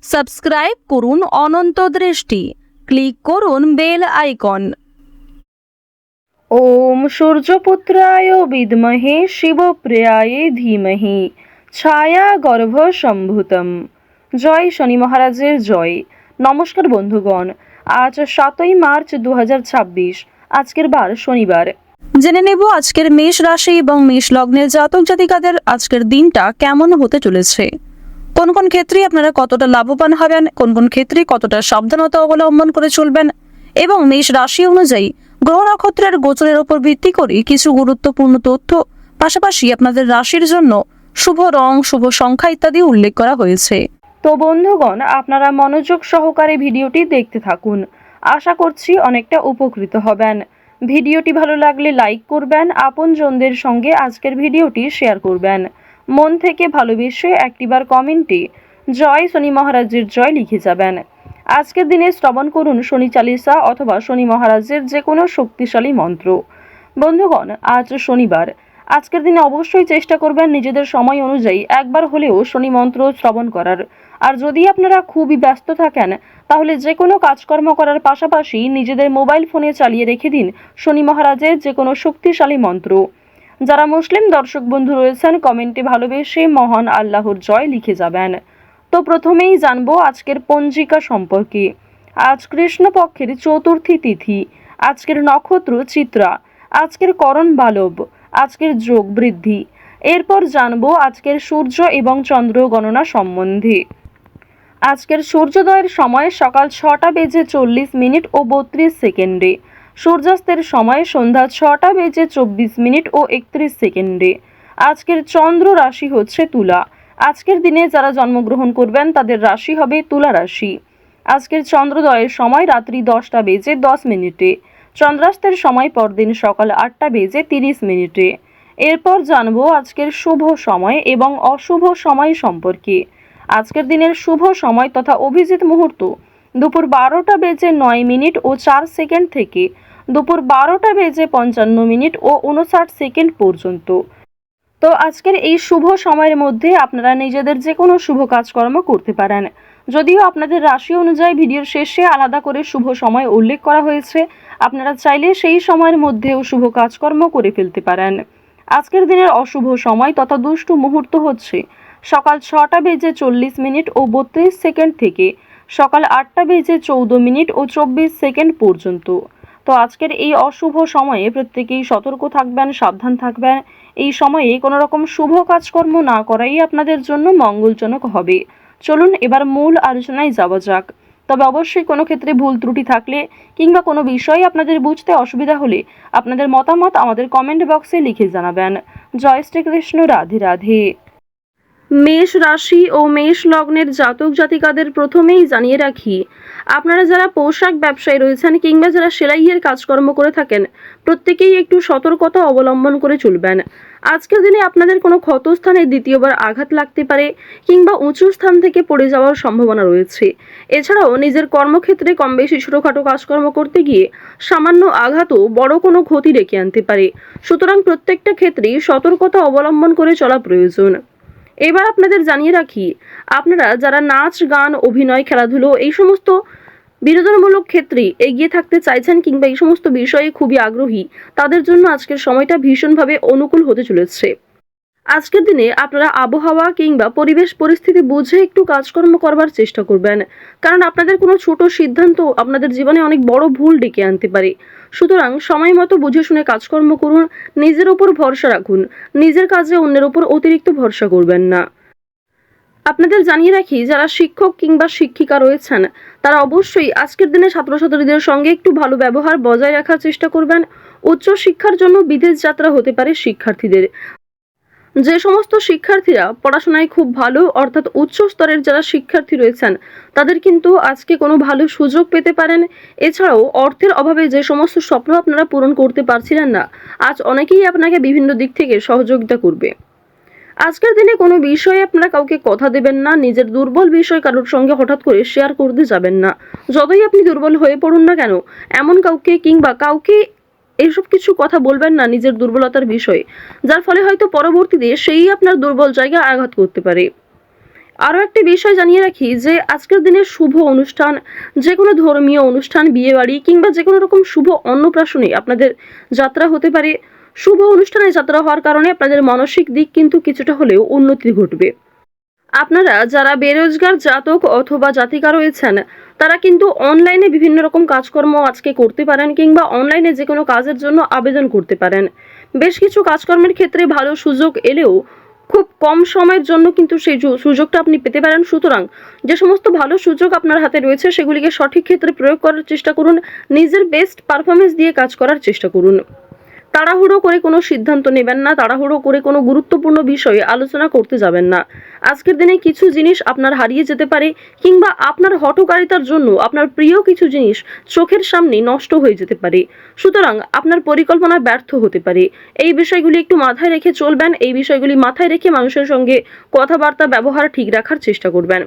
Subscribe করুন অনন্ত দৃষ্টি, click করুন বেল আইকন। ওম সূর্যপুত্রায় বিদ্মহে শিবপ্রিয়ায় ধীমহি ছায়া গর্ভ সম্ভূতম। জয় শনি মহারাজের জয়। নমস্কার বন্ধুগণ, আজ 7ই মার্চ 2026, আজকের বার শনিবার। জেনে নেব আজকের মেষ রাশি এবং মেষ লগ্নের জাতক জাতিকাদের আজকের দিনটা কেমন হতে চলেছে। কোন কোন ক্ষেত্রে আপনারা কতটা লাভবান হবেন, কোন কোন ক্ষেত্রে কতটা সাবধানতা অবলম্বন করে চলবেন, এবং মেষ রাশি অনুযায়ী গ্রহ নক্ষত্রের গোচরের উপর ভিত্তি করে কিছু গুরুত্বপূর্ণ তথ্য, পাশাপাশি আপনাদের রাশির জন্য শুভ রং, শুভ সংখ্যা ইত্যাদি উল্লেখ করা হয়েছে। তো বন্ধুগণ, আপনারা মনোযোগ সহকারে ভিডিওটি দেখতে থাকুন। আশা করছি অনেকটা উপকৃত হবেন। ভিডিওটি ভালো লাগলে লাইক করবেন, আপনজনদের সঙ্গে আজকের ভিডিওটি শেয়ার করবেন। মন থেকে ভালোবেসে একটিবার কমেন্টে জয় শনি মহারাজের জয় লিখে যাবেন। আজকের দিনে শ্রবণ করুন শনি চালিসা অথবা শনি মহারাজের যে কোনো শক্তিশালী মন্ত্র। বন্ধুগণ, আজ শনিবার, আজকের দিনে অবশ্যই চেষ্টা করবেন নিজেদের সময় অনুযায়ী একবার হলেও শনি মন্ত্র শ্রবণ করার। আর যদি আপনারা খুবই ব্যস্ত থাকেন, তাহলে যে কোনো কাজকর্ম করার পাশাপাশি নিজেদের মোবাইল ফোনে চালিয়ে রেখে দিন শনি মহারাজের যে কোনো শক্তিশালী মন্ত্র। যারা মুসলিম দর্শক বন্ধু রয়েছেন, কমেন্টে ভালোবেসে মহান আল্লাহর জয় লিখে যাবেন। তো প্রথমেই জানবো আজকের পঞ্জিকা সম্পর্কে। আজ কৃষ্ণপক্ষের চতুর্থী তিথি, আজকের নক্ষত্র চিত্রা, আজকের করণ বালব, আজকের যোগ বৃদ্ধি। এরপর জানবো আজকের সূর্য এবং চন্দ্র গণনা সম্বন্ধে। আজকের সূর্যোদয়ের সময় সকাল 6টা বেজে 40 মিনিট ও 32 সেকেন্ডে, সূর্যাস্তের সময় সন্ধ্যা 6টা বেজে 24 মিনিট ও 31 সেকেন্ডে। আজকের চন্দ্র রাশি হচ্ছে তুলা। আজকের দিনে যারা জন্মগ্রহণ করবেন তাদের রাশি হবে তুলা রাশি। আজকের চন্দ্রোদয়ের সময় রাত্রি 10টা বেজে 10 মিনিটে, চন্দ্রাস্তের সময় পরদিন সকাল 8টা বেজে 30 মিনিটে। এরপর জানবো আজকের শুভ সময় এবং অশুভ সময় সম্পর্কে। আজকের দিনের শুভ সময় তথা অভিজিৎ মুহূর্ত দুপুর 12টা বেজে 9 মিনিট ও 4 সেকেন্ড থেকে দুপুর 12টা বেজে 55 মিনিট ও 59 সেকেন্ড পর্যন্ত। তো আজকের এই শুভ সময়ের মধ্যে আপনারা নিজেদের যে কোনো শুভ কাজকর্ম করতে পারেন। যদিও আপনাদের রাশি অনুযায়ী ভিডিওর শেষে আলাদা করে শুভ সময় উল্লেখ করা হয়েছে, আপনারা চাইলে সেই সময়ের মধ্যেও শুভ কাজকর্ম করে ফেলতে পারেন। আজকের দিনের অশুভ সময় তথা দুষ্টু মুহূর্ত হচ্ছে সকাল 6টা বেজে 40 মিনিট ও 32 সেকেন্ড থেকে সকাল 8টা বেজে 14 মিনিট ও 24 সেকেন্ড পর্যন্ত। তো আজকের এই অশুভ সময়ে প্রত্যেকেই সতর্ক থাকবেন, সাবধান থাকবেন। এই সময়ে কোনো রকম শুভ কাজকর্ম না করাই আপনাদের জন্য মঙ্গলজনক হবে। চলুন এবার মূল আলোচনায় যাওয়া যাক। তবে অবশ্যই কোনো ক্ষেত্রে ভুল ত্রুটি থাকলে কিংবা কোনো বিষয়ে আপনাদের বুঝতে অসুবিধা হলে আপনাদের মতামত আমাদের কমেন্ট বক্সে লিখে জানাবেন। জয় শ্রীকৃষ্ণ, রাধে রাধে। মেষ রাশি ও মেষ লগ্নের জাতক জাতিকাদের প্রথমেই জানিয়ে রাখি, আপনারা যারা পোশাক ব্যবসায়ী রয়েছেন কিংবা যারা সেলাইয়ের কাজকর্ম করে থাকেন, প্রত্যেকেই একটু সতর্কতা অবলম্বন করে চলবেন। আজকের দিনে আপনাদের কোনো ক্ষতস্থানে দ্বিতীয়বার আঘাত লাগতে পারে কিংবা উঁচু স্থান থেকে পড়ে যাওয়ার সম্ভাবনা রয়েছে। এছাড়াও নিজের কর্মক্ষেত্রে কম বেশি ছোটোখাটো কাজকর্ম করতে গিয়ে সামান্য আঘাতও বড় কোনো ক্ষতি ডেকে আনতে পারে। সুতরাং প্রত্যেকটা ক্ষেত্রেই সতর্কতা অবলম্বন করে চলা প্রয়োজন। এবার আপনাদের জানিয়ে রাখি, আপনারা যারা নাচ, গান, অভিনয়, খেলাধুলো এই সমস্ত বিনোদনমূলক ক্ষেত্রে এগিয়ে থাকতে চাইছেন কিংবা এই সমস্ত বিষয়ে খুবই আগ্রহী, তাদের জন্য আজকের সময়টা ভীষণভাবে অনুকূল হতে চলেছে। আজকের দিনে আপনারা আবহাওয়া কিংবা পরিবেশ পরিস্থিতি বুঝে একটু কাজকর্ম করবার চেষ্টা করবেন, কারণ আপনাদের কোনো ছোট সিদ্ধান্ত আপনাদের জীবনে অনেক বড় ভুল ডেকে আনতে পারে। সুতরাং সময় মতো বুঝে শুনে কাজকর্ম করুন, নিজের উপর ভরসা রাখুন, নিজের কাজে অন্যের উপর অতিরিক্ত ভরসা করবেন না। আপনাদের জানিয়ে রাখি, যারা শিক্ষক কিংবা শিক্ষিকা রয়েছেন তারা অবশ্যই আজকের দিনে ছাত্রছাত্রীদের সঙ্গে একটু ভালো ব্যবহার বজায় রাখার চেষ্টা করবেন। উচ্চ শিক্ষার জন্য বিদেশ যাত্রা হতে পারে শিক্ষার্থীদের। যে সমস্ত শিক্ষার্থীরা পড়াশোনায় খুব ভালো, অর্থাৎ উচ্চ স্তরের যারা শিক্ষার্থী রয়েছেন, তাদের কিন্তু আজকে কোনো ভালো সুযোগ পেতে পারেন। এছাড়াও অর্থের অভাবে যে সমস্ত স্বপ্ন আপনারা পূরণ করতে পারছিলেন না, আজ অনেকেই আপনাকে বিভিন্ন দিক থেকে সহযোগিতা করবে। আজকের দিনে কোনো বিষয়ে আপনারা কাউকে কথা দেবেন না, নিজের দুর্বল বিষয় কারোর সঙ্গে হঠাৎ করে শেয়ার করতে যাবেন না। যতই আপনি দুর্বল হয়ে পড়ুন না কেন, এমন কাউকে কিংবা কাউকে এইসব কিছু কথা বলবেন না নিজের দুর্বলতার বিষয়ে, যার ফলে হয়তো পরবর্তীতে সেই আপনার দুর্বল জায়গায় আঘাত করতে পারে। আরও একটি বিষয় জানিয়ে রাখি যে আজকের দিনের শুভ অনুষ্ঠান, যে কোনো ধর্মীয় অনুষ্ঠান, বিয়েবাড়ি কিংবা যে কোনো রকম শুভ অন্নপ্রাশনে আপনাদের যাত্রা হতে পারে। শুভ অনুষ্ঠানে যাত্রা হওয়ার কারণে আপনাদের মানসিক দিক কিন্তু কিছুটা হলেও উন্নতি ঘটবে। আপনারা যারা বেরোজগার জাতক অথবা জাতিকা রয়েছেন তারা কিন্তু অনলাইনে বিভিন্ন রকম কাজকর্ম আজকে করতে পারেন কিংবা অনলাইনে যে কোনো কাজের জন্য আবেদন করতে পারেন। বেশ কিছু কাজকর্মের ক্ষেত্রে ভালো সুযোগ এলেও খুব কম সময়ের জন্য কিন্তু সেই সুযোগটা আপনি পেতে পারেন। সুতরাং যে সমস্ত ভালো সুযোগ আপনার হাতে রয়েছে সেগুলিকে সঠিক ক্ষেত্রে প্রয়োগ করার চেষ্টা করুন, নিজের বেস্ট পারফরমেন্স দিয়ে কাজ করার চেষ্টা করুন। তাড়াহুড়ো করে কোনো সিদ্ধান্ত নেবেন না, তাড়াহুড়ো করে কোনো গুরুত্বপূর্ণ বিষয়ে আলোচনা করতে যাবেন না। আজকের দিনে কিছু জিনিস আপনার হারিয়ে যেতে পারে কিংবা আপনার হঠকারিতার জন্য আপনার প্রিয় কিছু জিনিস চোখের সামনে নষ্ট হয়ে যেতে পারে। সুতরাং আপনার পরিকল্পনা ব্যর্থ হতে পারে। এই বিষয়গুলি একটু মাথায় রেখে চলবেন, এই বিষয়গুলি মাথায় রেখে মানুষের সঙ্গে কথাবার্তা ব্যবহার ঠিক রাখার চেষ্টা করবেন।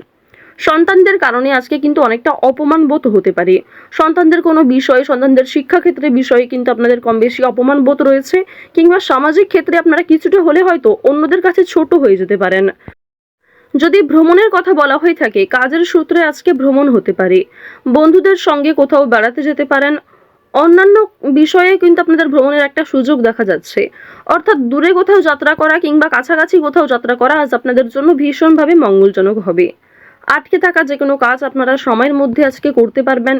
সন্তানদের কারণে আজকে কিন্তু অনেকটা অপমান বোধ হতে পারে। সন্তানদের কোনো বিষয়, সন্তানদের শিক্ষাক্ষেত্রে বিষয়ে কিন্তু আপনাদের কম বেশি অপমান বোধ রয়েছে কিংবা সামাজিক ক্ষেত্রে আপনারা কিছুটা হলে হয়তো অন্যদের কাছে ছোট হয়ে যেতে পারেন। যদি ভ্রমণের কথা বলা হয়ে থাকে, কাজের সূত্রে আজকে ভ্রমণ হতে পারে, বন্ধুদের সঙ্গে কোথাও বেড়াতে যেতে পারেন। অন্যান্য বিষয়ে কিন্তু আপনাদের ভ্রমণের একটা সুযোগ দেখা যাচ্ছে। অর্থাৎ দূরে কোথাও যাত্রা করা কিংবা কাছাকাছি কোথাও যাত্রা করা আজ আপনাদের জন্য ভীষণভাবে মঙ্গলজনক হবে। আটকে থাকা যে কোনো কাজ আপনারা সময়ের মধ্যে আজকে করতে পারবেন।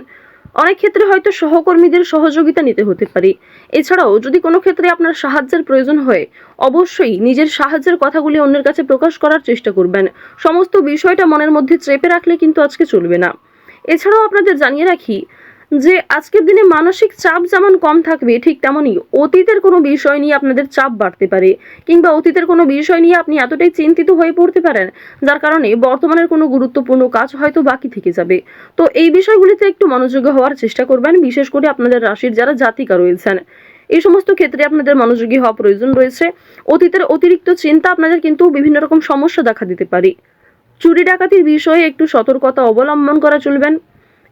অনেক ক্ষেত্রে হয়তো সহকর্মীদের সহযোগিতা নিতে হতে পারে। এছাড়াও যদি কোনো ক্ষেত্রে আপনার সাহায্যের প্রয়োজন হয়, অবশ্যই নিজের সাহায্যের কথাগুলি অন্যের কাছে প্রকাশ করার চেষ্টা করবেন। সমস্ত বিষয়টা মনের মধ্যে চেপে রাখলে কিন্তু আজকে চলবে না। এছাড়াও আপনাদের জানিয়ে রাখি যে আজকের দিনে মানসিক চাপ যেমন কম থাকবে, ঠিক তেমনই অতীতের কোনো বিষয় নিয়ে আপনাদের চাপ বাড়তে পারে কিংবা অতীতের কোনো বিষয় নিয়ে আপনি এতটাই চিন্তিত হয়ে পড়তে পারেন যার কারণে বর্তমানের কোনো গুরুত্বপূর্ণ কাজ হয়তো বাকি থেকে যাবে। তো এই বিষয়গুলিতে একটু মনোযোগী হওয়ার চেষ্টা করবেন, বিশেষ করে আপনাদের রাশির যারা জাতিকা রয়েছেন। এই সমস্ত ক্ষেত্রে আপনাদের মনোযোগী হওয়া প্রয়োজন রয়েছে। অতীতের অতিরিক্ত চিন্তা আপনাদের কিন্তু বিভিন্ন রকম সমস্যা দেখা দিতে পারে। চুরি ডাকাতির বিষয়ে একটু সতর্কতা অবলম্বন করা চলবেন।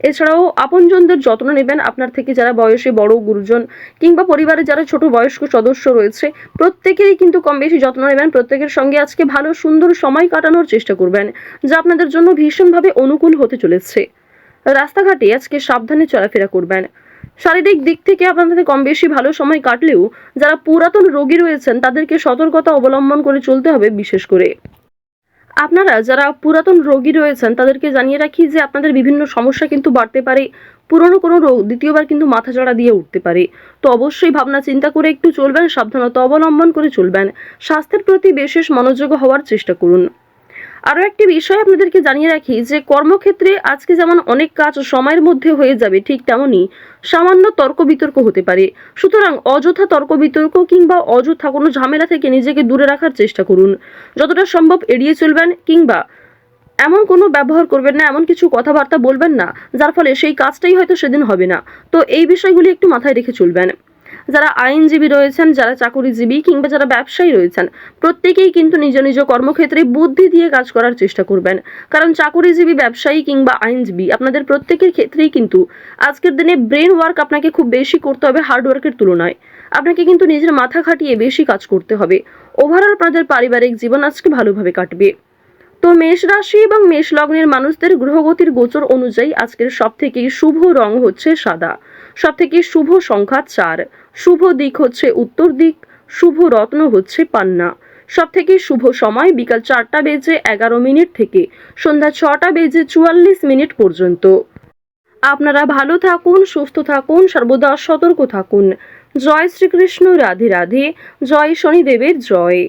এছাড়াও আপনজনদের যত্ন নেবেন। আপনার থেকে যারা বয়সে বড় গুরুজন কিংবা পরিবারের যারা ছোট বয়স্ক সদস্য রয়েছে প্রত্যেকেরই কিন্তু কম বেশি যত্ন নেবেন। প্রত্যেকের সঙ্গে আজকে ভালো সুন্দর সময় কাটানোর চেষ্টা করবেন, যা আপনাদের জন্য ভীষণভাবে অনুকূল হতে চলেছে। রাস্তাঘাটে আজকে সাবধানে চলাফেরা করবেন। শারীরিক দিক থেকে আপনাদের কম বেশি ভালো সময় কাটলেও যারা পুরাতন রোগী রয়েছেন তাদেরকে সতর্কতা অবলম্বন করে চলতে হবে। বিশেষ করে আপনারা যারা পুরাতন রোগী রয়েছেন তাদেরকে জানিয়ে রাখি যে আপনাদের বিভিন্ন সমস্যা কিন্তু বাড়তে পারে। পুরনো কোনো রোগ দ্বিতীয়বার কিন্তু মাথাচাড়া দিয়ে উঠতে পারে। তো অবশ্যই ভাবনা চিন্তা করে একটু চলবেন, সাবধানতা অবলম্বন করে চলবেন। স্বাস্থ্যের প্রতি বিশেষ মনোযোগ হওয়ার চেষ্টা করুন। আরও একটি বিষয় আপনাদেরকে জানিয়ে রাখি যে কর্মক্ষেত্রে আজকে যেমন অনেক কাজ সময়ের মধ্যে হয়ে যাবে, ঠিক তেমনই সামান্য তর্ক বিতর্ক হতে পারে। সুতরাং অযথা তর্ক বিতর্ক কিংবা অযথা কোনো ঝামেলা থেকে নিজেকে দূরে রাখার চেষ্টা করুন। যতটা সম্ভব এড়িয়ে চলবেন কিংবা এমন কোনো ব্যবহার করবেন না, এমন কিছু কথাবার্তা বলবেন না যার ফলে সেই কাজটাই হয়তো সেদিন হবে না। তো এই বিষয়গুলি একটু মাথায় রেখে চলবেন। যারা আইনজীবী রয়েছেন, যারা চাকুরিজীবী কিংবা যারা ব্যবসায়ী রয়েছেন প্রত্যেকেই কিন্তু নিজ নিজ কর্মক্ষেত্রে বুদ্ধি দিয়ে কাজ করার চেষ্টা করবেন। কারণ চাকুরিজীবী, ব্যবসায়ী কিংবা আইনজীবী আপনাদের প্রত্যেকের ক্ষেত্রেই কিন্তু আজকের দিনে ব্রেন ওয়ার্ক আপনাকে খুব বেশি করতে হবে হার্ড ওয়ার্কের তুলনায়। আপনাকে কিন্তু নিজের মাথা খাটিয়ে বেশি কাজ করতে হবে। ওভারঅল আপনাদের পারিবারিক জীবন আজকে ভালোভাবে কাটবে। তো মেষ রাশি এবং মেষ লগ্নের মানুষদের গ্রহগতির গোচর অনুযায়ী আজকের সবথেকে শুভ রং হচ্ছে সাদা, সবথেকে শুভ সংখ্যা 4, শুভ দিক হচ্ছে উত্তর দিক, শুভ রত্ন হচ্ছে পান্না। সবথেকে শুভ সময় বিকাল 4:11 থেকে সন্ধ্যা 6:44 পর্যন্ত। আপনারা ভালো থাকুন, সুস্থ থাকুন, সর্বদা সতর্ক থাকুন। জয় শ্রীকৃষ্ণ, রাধে রাধে, জয় শনিদেবের জয়।